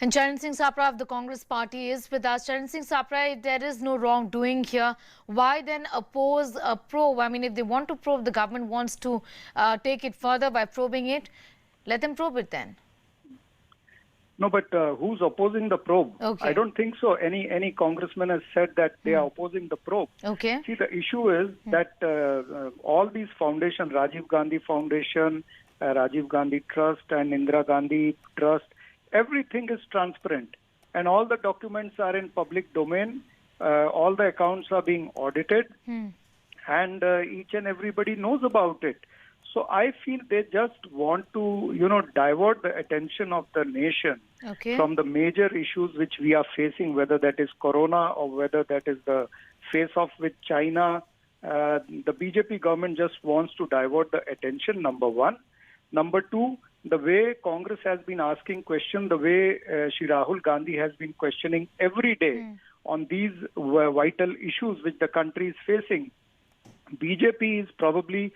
And Charan Singh Sapra of the Congress Party is with us. Charan Singh Sapra, if there is no wrongdoing here, why then oppose a probe? I mean, if they want to probe, the government wants to take it further by probing it, let them probe it then. No, but who's opposing the probe? Okay. I don't think so. Any congressman has said that they are opposing the probe. Okay. See, the issue is that all these foundations, Rajiv Gandhi Foundation, Rajiv Gandhi Trust and Indira Gandhi Trust, everything is transparent. And all the documents are in public domain. All the accounts are being audited. And each and everybody knows about it. So I feel they just want to, divert the attention of the nation from the major issues which we are facing, whether that is corona or whether that is the face-off with China. The BJP government just wants to divert the attention, number one. Number two, the way Congress has been asking questions, the way Shri Rahul Gandhi has been questioning every day on these vital issues which the country is facing. BJP is probably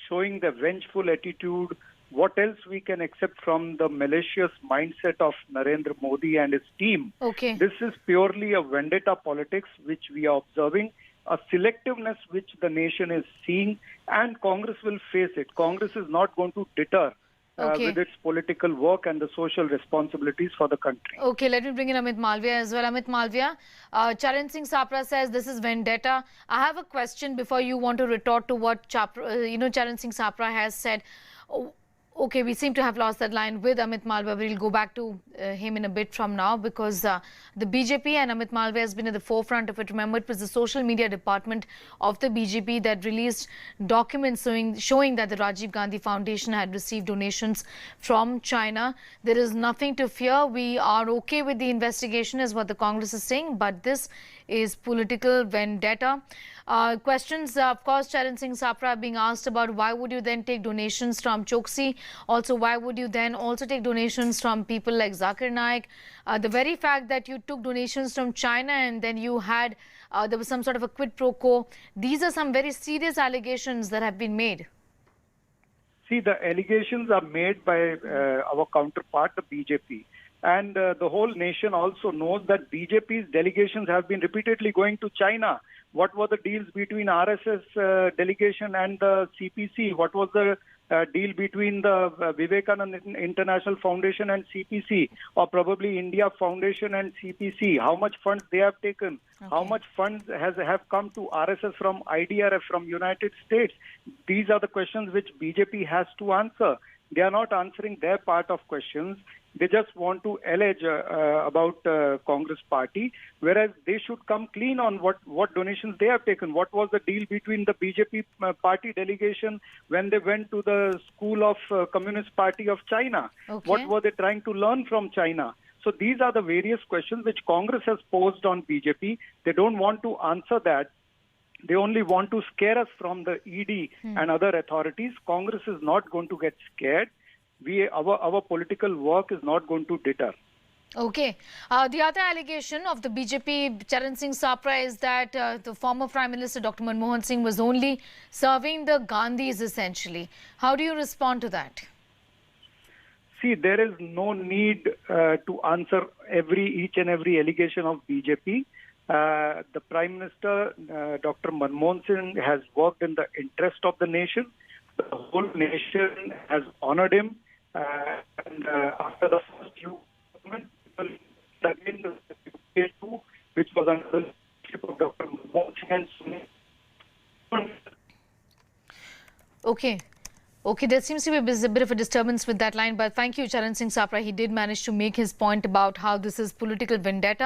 showing the vengeful attitude. What else we can accept from the malicious mindset of Narendra Modi and his team? Okay. This is purely a vendetta politics which we are observing, a selectiveness which the nation is seeing, and Congress will face it. Congress is not going to deter with its political work and the social responsibilities for the country. Okay, let me bring in Amit Malviya as well. Amit Malviya, Charan Singh Sapra says this is vendetta. I have a question before you want to retort to what Charan Singh Sapra has said. Okay, we seem to have lost that line with Amit Malviya. We'll go back to him in a bit from now because the BJP and Amit Malviya has been at the forefront of it. Remember, it was the social media department of the BJP that released documents showing that the Rajiv Gandhi Foundation had received donations from China. There is nothing to fear. We are okay with the investigation is what the Congress is saying, but this is political vendetta. Questions, of course, Charan Singh Sapra are being asked about why would you then take donations from Choksi? Also, why would you then also take donations from people like Zakir Naik? The very fact that you took donations from China and then you had, there was some sort of a quid pro quo. These are some very serious allegations that have been made. See, the allegations are made by our counterpart, the BJP. And the whole nation also knows that BJP's delegations have been repeatedly going to China. What were the deals between RSS delegation and the CPC? What was the deal between the Vivekananda International Foundation and CPC, or probably India Foundation and CPC? How much funds they have taken? How much funds have come to RSS from IDRF, from United States? These are the questions which BJP has to answer. They are not answering their part of questions. They just want to allege about Congress party, whereas they should come clean on what donations they have taken. What was the deal between the BJP party delegation when they went to the school of Communist Party of China? What were they trying to learn from China? So these are the various questions which Congress has posed on BJP. They don't want to answer that. They only want to scare us from the ED and other authorities. Congress is not going to get scared. Our political work is not going to deter. Okay. The other allegation of the BJP, Charan Singh Sapra, is that the former Prime Minister Dr. Manmohan Singh was only serving the Gandhis essentially. How do you respond to that? See, there is no need to answer each and every allegation of BJP. The Prime Minister, Dr. Manmohan Singh, has worked in the interest of the nation. The whole nation has honored him. And after the first government, people again the which was under the leadership of Dr. Manmohan Singh and Okay. Okay, there seems to be a bit of a disturbance with that line, but thank you, Charan Singh Sapra. He did manage to make his point about how this is political vendetta.